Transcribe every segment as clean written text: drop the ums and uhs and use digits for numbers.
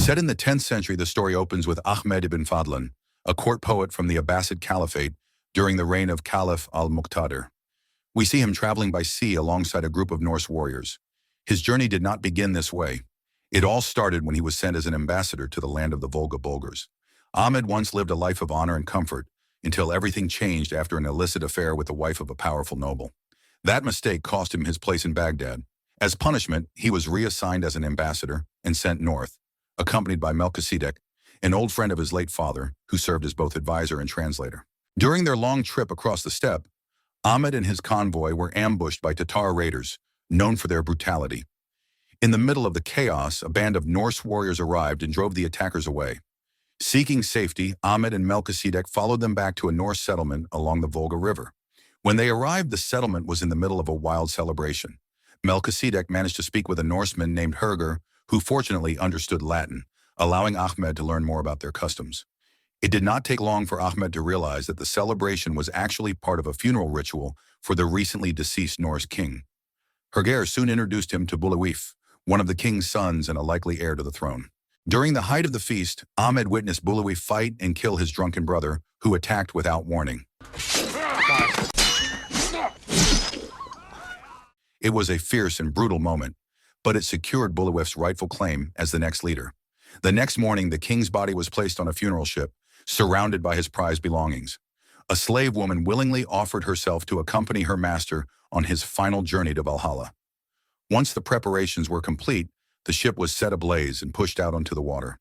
Set in the 10th century, the story opens with Ahmed ibn Fadlan, a court poet from the Abbasid Caliphate during the reign of Caliph al-Muqtadir. We see him traveling by sea alongside a group of Norse warriors. His journey did not begin this way. It all started when he was sent as an ambassador to the land of the Volga Bulgars. Ahmed once lived a life of honor and comfort until everything changed after an illicit affair with the wife of a powerful noble. That mistake cost him his place in Baghdad. As punishment, he was reassigned as an ambassador and sent north, accompanied by Melchizedek, an old friend of his late father, who served as both advisor and translator. During their long trip across the steppe, Ahmed and his convoy were ambushed by Tatar raiders, known for their brutality. In the middle of the chaos, a band of Norse warriors arrived and drove the attackers away. Seeking safety, Ahmed and Melchizedek followed them back to a Norse settlement along the Volga River. When they arrived, the settlement was in the middle of a wild celebration. Melchizedek managed to speak with a Norseman named Hothgar, who fortunately understood Latin, allowing Ahmed to learn more about their customs. It did not take long for Ahmed to realize that the celebration was actually part of a funeral ritual for the recently deceased Norse king. Hothgar soon introduced him to Bulawif, one of the king's sons and a likely heir to the throne. During the height of the feast, Ahmed witnessed Bulawif fight and kill his drunken brother, who attacked without warning. It was a fierce and brutal moment, but it secured Bulawif's rightful claim as the next leader. The next morning, the king's body was placed on a funeral ship, surrounded by his prized belongings. A slave woman willingly offered herself to accompany her master on his final journey to Valhalla. Once the preparations were complete, the ship was set ablaze and pushed out onto the water.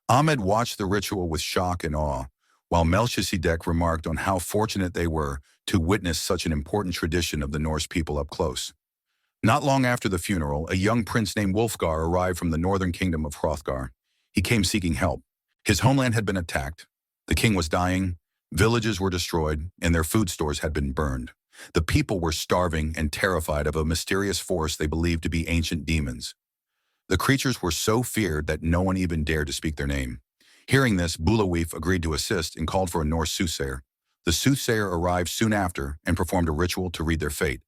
Ahmed watched the ritual with shock and awe, while Melchizedek remarked on how fortunate they were to witness such an important tradition of the Norse people up close. Not long after the funeral, a young prince named Wulfgar arrived from the northern kingdom of Hrothgar. He came seeking help. His homeland had been attacked. The king was dying, villages were destroyed, and their food stores had been burned. The people were starving and terrified of a mysterious force they believed to be ancient demons. The creatures were so feared that no one even dared to speak their name. Hearing this, Bulawif agreed to assist and called for a Norse soothsayer. The soothsayer arrived soon after and performed a ritual to read their fate.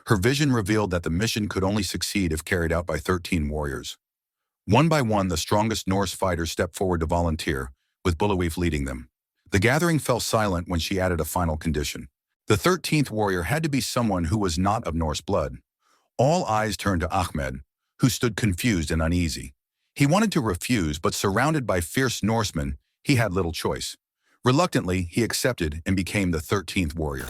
Her vision revealed that the mission could only succeed if carried out by 13 warriors. One by one, the strongest Norse fighters stepped forward to volunteer, with Bulawif leading them. The gathering fell silent when she added a final condition. The 13th warrior had to be someone who was not of Norse blood. All eyes turned to Ahmed, who stood confused and uneasy. He wanted to refuse, but surrounded by fierce Norsemen, he had little choice. Reluctantly, he accepted and became the 13th warrior.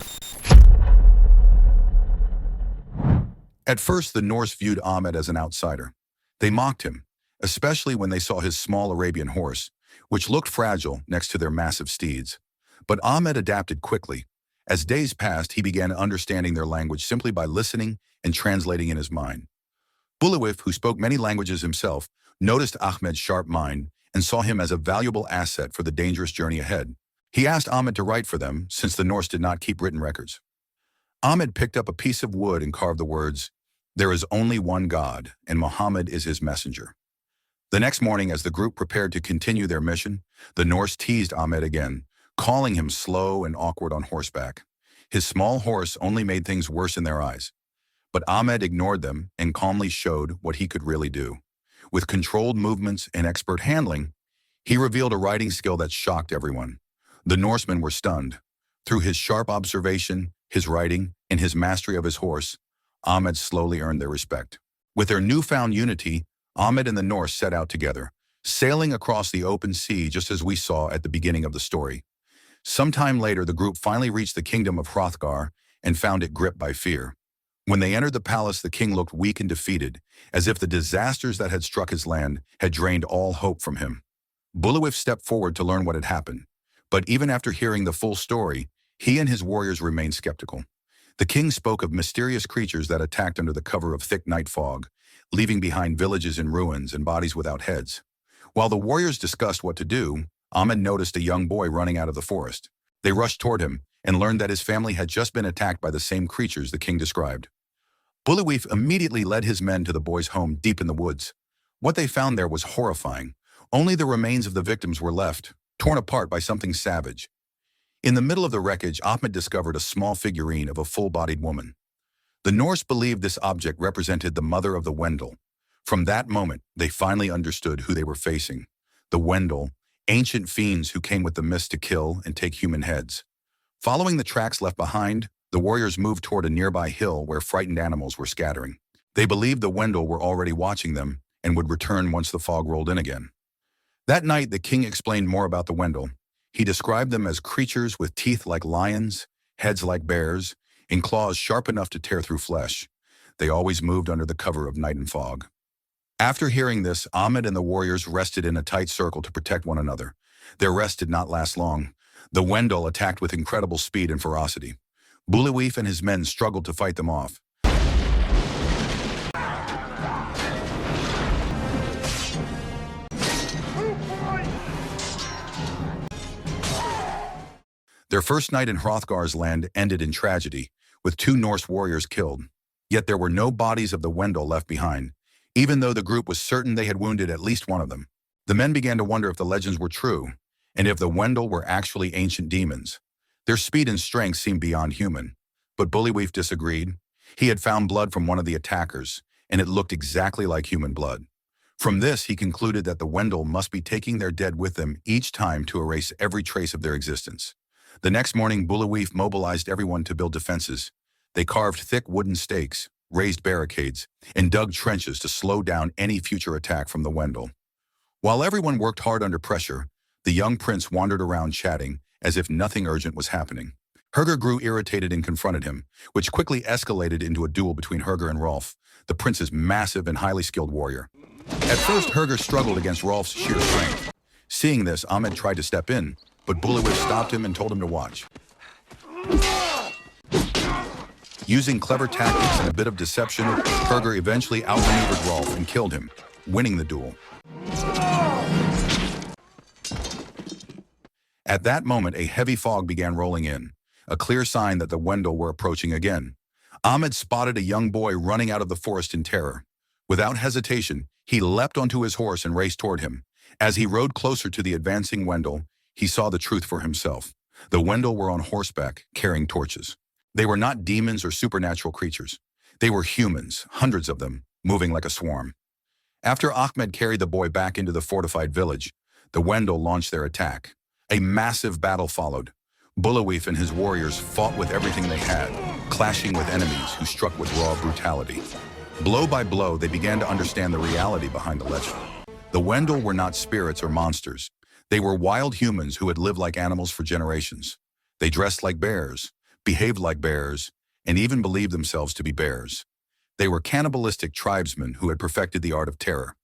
At first, the Norse viewed Ahmed as an outsider. They mocked him, especially when they saw his small Arabian horse, which looked fragile next to their massive steeds. But Ahmed adapted quickly. As days passed, he began understanding their language simply by listening and translating in his mind. Bulawif, who spoke many languages himself, noticed Ahmed's sharp mind and saw him as a valuable asset for the dangerous journey ahead. He asked Ahmed to write for them, since the Norse did not keep written records. Ahmed picked up a piece of wood and carved the words, "There is only one God, and Muhammad is his messenger." The next morning, as the group prepared to continue their mission, the Norse teased Ahmed again, calling him slow and awkward on horseback. His small horse only made things worse in their eyes. But Ahmed ignored them and calmly showed what he could really do. With controlled movements and expert handling, he revealed a riding skill that shocked everyone. The Norsemen were stunned. Through his sharp observation, his riding, and his mastery of his horse, Ahmed slowly earned their respect. With their newfound unity, Ahmed and the Norse set out together, sailing across the open sea just as we saw at the beginning of the story. Sometime later, the group finally reached the kingdom of Hrothgar and found it gripped by fear. When they entered the palace, the king looked weak and defeated, as if the disasters that had struck his land had drained all hope from him. Bulawif stepped forward to learn what had happened, but even after hearing the full story, he and his warriors remained skeptical. The king spoke of mysterious creatures that attacked under the cover of thick night fog, leaving behind villages in ruins and bodies without heads. While the warriors discussed what to do, Ahmed noticed a young boy running out of the forest. They rushed toward him and learned that his family had just been attacked by the same creatures the king described. Bulawif immediately led his men to the boy's home deep in the woods. What they found there was horrifying. Only the remains of the victims were left, torn apart by something savage. In the middle of the wreckage, Ahmed discovered a small figurine of a full-bodied woman. The Norse believed this object represented the mother of the Wendel. From that moment, they finally understood who they were facing. the Wendell, ancient fiends who came with the mist to kill and take human heads. Following the tracks left behind, the warriors moved toward a nearby hill where frightened animals were scattering. They believed the Wendell were already watching them and would return once the fog rolled in again. That night, the king explained more about the Wendell. He described them as creatures with teeth like lions, heads like bears, and claws sharp enough to tear through flesh. They always moved under the cover of night and fog. After hearing this, Ahmed and the warriors rested in a tight circle to protect one another. Their rest did not last long. The Wendell attacked with incredible speed and ferocity. Bullywheef and his men struggled to fight them off. Their first night in Hrothgar's land ended in tragedy, with 2 Norse warriors killed. Yet there were no bodies of the Wendell left behind, even though the group was certain they had wounded at least one of them. The men began to wonder if the legends were true, and if the Wendell were actually ancient demons. Their speed and strength seemed beyond human, but Bullywheef disagreed. He had found blood from one of the attackers, and it looked exactly like human blood. From this, he concluded that the Wendell must be taking their dead with them each time to erase every trace of their existence. The next morning, Bullywheef mobilized everyone to build defenses. They carved thick wooden stakes, raised barricades, and dug trenches to slow down any future attack from the Wendell. While everyone worked hard under pressure, the young prince wandered around chatting as if nothing urgent was happening. Hothgar grew irritated and confronted him, which quickly escalated into a duel between Hothgar and Rolf, the prince's massive and highly skilled warrior. At first, Hothgar struggled against Rolf's sheer strength. Seeing this, Ahmed tried to step in, but Bullywheef stopped him and told him to watch. Using clever tactics and a bit of deception, Hothgar eventually outmaneuvered Rolf and killed him, winning the duel. At that moment, a heavy fog began rolling in, a clear sign that the Wendell were approaching again. Ahmed spotted a young boy running out of the forest in terror. Without hesitation, he leapt onto his horse and raced toward him. As he rode closer to the advancing Wendell, he saw the truth for himself. The Wendell were on horseback, carrying torches. They were not demons or supernatural creatures. They were humans, hundreds of them, moving like a swarm. After Ahmed carried the boy back into the fortified village, the Wendell launched their attack. A massive battle followed. Bullywheef and his warriors fought with everything they had, clashing with enemies who struck with raw brutality. Blow by blow, they began to understand the reality behind the legend. The Wendell were not spirits or monsters. They were wild humans who had lived like animals for generations. They dressed like bears, behaved like bears, and even believed themselves to be bears. They were cannibalistic tribesmen who had perfected the art of terror.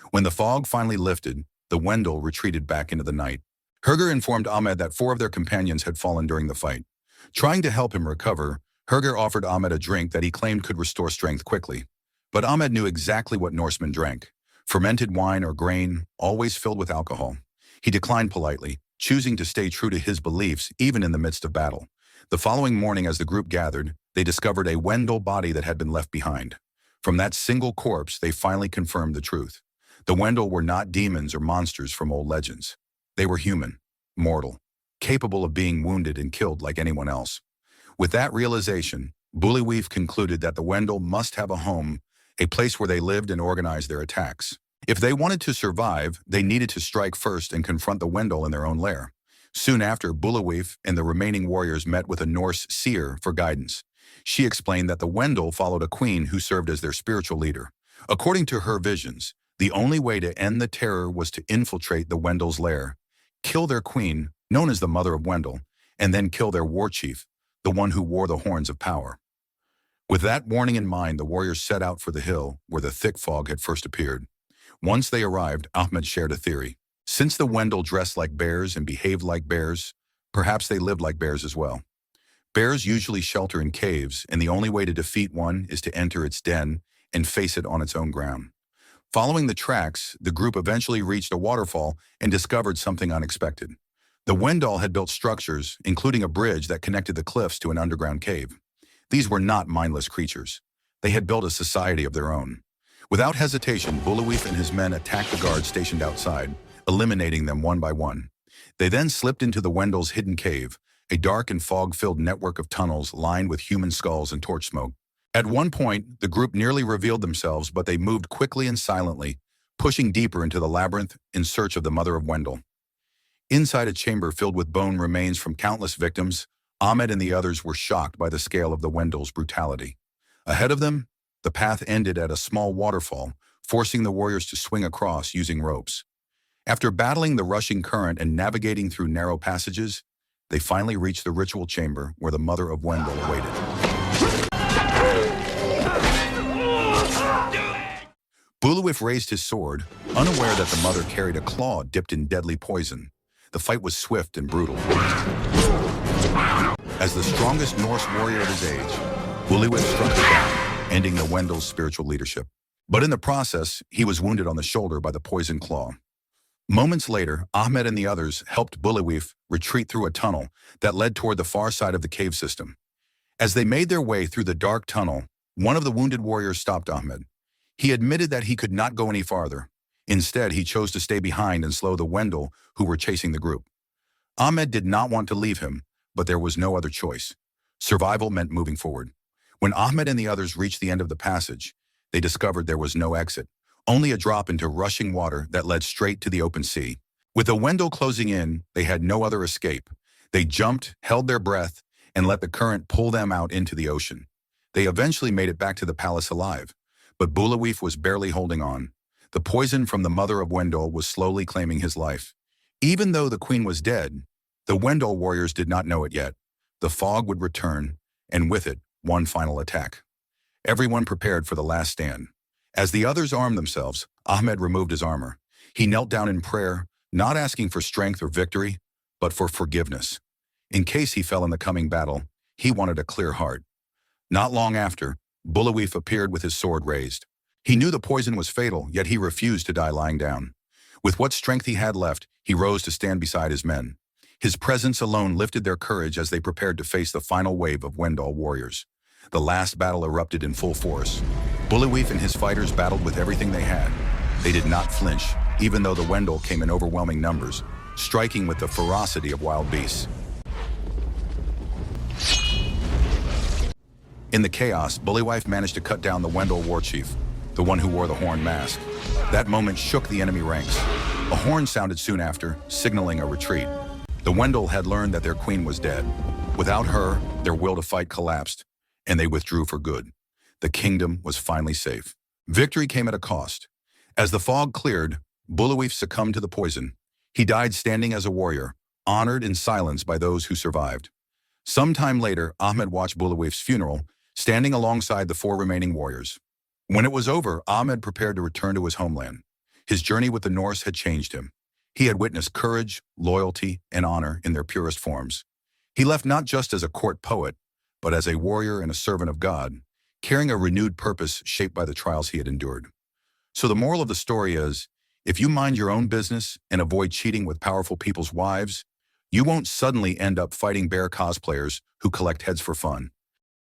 When the fog finally lifted, the Wendell retreated back into the night. Hothgar informed Ahmed that 4 of their companions had fallen during the fight. Trying to help him recover, Hothgar offered Ahmed a drink that he claimed could restore strength quickly. But Ahmed knew exactly what Norsemen drank: fermented wine or grain, always filled with alcohol. He declined politely, choosing to stay true to his beliefs even in the midst of battle. The following morning, as the group gathered, they discovered a Wendell body that had been left behind. From that single corpse, they finally confirmed the truth. The Wendell were not demons or monsters from old legends. They were human, mortal, capable of being wounded and killed like anyone else. With that realization, Bullywheef concluded that the Wendell must have a home, a place where they lived and organized their attacks. If they wanted to survive, they needed to strike first and confront the Wendell in their own lair. Soon after, Bullywheef and the remaining warriors met with a Norse seer for guidance. She explained that the Wendell followed a queen who served as their spiritual leader. According to her visions, the only way to end the terror was to infiltrate the Wendell's lair, kill their queen, known as the Mother of Wendell, and then kill their war chief, the one who wore the horns of power. With that warning in mind, the warriors set out for the hill where the thick fog had first appeared. Once they arrived, Ahmed shared a theory. Since the Wendell dressed like bears and behaved like bears, perhaps they lived like bears as well. Bears usually shelter in caves, and the only way to defeat one is to enter its den and face it on its own ground. Following the tracks, the group eventually reached a waterfall and discovered something unexpected. The Wendell had built structures, including a bridge that connected the cliffs to an underground cave. These were not mindless creatures. They had built a society of their own. Without hesitation, Bullywheef and his men attacked the guards stationed outside, eliminating them one by one. They then slipped into the Wendell's hidden cave, a dark and fog-filled network of tunnels lined with human skulls and torch smoke. At one point, the group nearly revealed themselves, but they moved quickly and silently, pushing deeper into the labyrinth in search of the mother of Wendell. Inside a chamber filled with bone remains from countless victims, Ahmed and the others were shocked by the scale of the Wendell's brutality. Ahead of them, the path ended at a small waterfall, forcing the warriors to swing across using ropes. After battling the rushing current and navigating through narrow passages, they finally reached the ritual chamber where the mother of Wendell awaited. Bulawif raised his sword, unaware that the mother carried a claw dipped in deadly poison. The fight was swift and brutal. As the strongest Norse warrior of his age, Bulawif struck her down, ending the Wendell's spiritual leadership. But in the process, he was wounded on the shoulder by the poison claw. Moments later, Ahmed and the others helped Bulawif retreat through a tunnel that led toward the far side of the cave system. As they made their way through the dark tunnel, one of the wounded warriors stopped Ahmed. He admitted that he could not go any farther. Instead, he chose to stay behind and slow the Wendell who were chasing the group. Ahmed did not want to leave him, but there was no other choice. Survival meant moving forward. When Ahmed and the others reached the end of the passage, they discovered there was no exit, only a drop into rushing water that led straight to the open sea. With the Wendell closing in, they had no other escape. They jumped, held their breath, and let the current pull them out into the ocean. They eventually made it back to the palace alive, but Bulawif was barely holding on. The poison from the mother of Wendell was slowly claiming his life. Even though the queen was dead, the Wendell warriors did not know it yet. The fog would return, and with it, one final attack. Everyone prepared for the last stand. As the others armed themselves, Ahmed removed his armor. He knelt down in prayer, not asking for strength or victory, but for forgiveness. In case he fell in the coming battle, he wanted a clear heart. Not long after, Bulawif appeared with his sword raised. He knew the poison was fatal, yet he refused to die lying down. With what strength he had left, he rose to stand beside his men. His presence alone lifted their courage as they prepared to face the final wave of Wendell warriors. The last battle erupted in full force. Bulawif and his fighters battled with everything they had. They did not flinch, even though the Wendell came in overwhelming numbers, striking with the ferocity of wild beasts. In the chaos, Bulawif managed to cut down the Wendell war chief, the one who wore the horn mask. That moment shook the enemy ranks. A horn sounded soon after, signaling a retreat. The Wendell had learned that their queen was dead. Without her, their will to fight collapsed, and they withdrew for good. The kingdom was finally safe. Victory came at a cost. As the fog cleared, Bulawif succumbed to the poison. He died standing as a warrior, honored in silence by those who survived. Sometime later, Ahmed watched Bulawif's funeral, standing alongside the 4 remaining warriors. When it was over, Ahmed prepared to return to his homeland. His journey with the Norse had changed him. He had witnessed courage, loyalty, and honor in their purest forms. He left not just as a court poet, but as a warrior and a servant of God, carrying a renewed purpose shaped by the trials he had endured. So the moral of the story is, if you mind your own business and avoid cheating with powerful people's wives, you won't suddenly end up fighting bear cosplayers who collect heads for fun.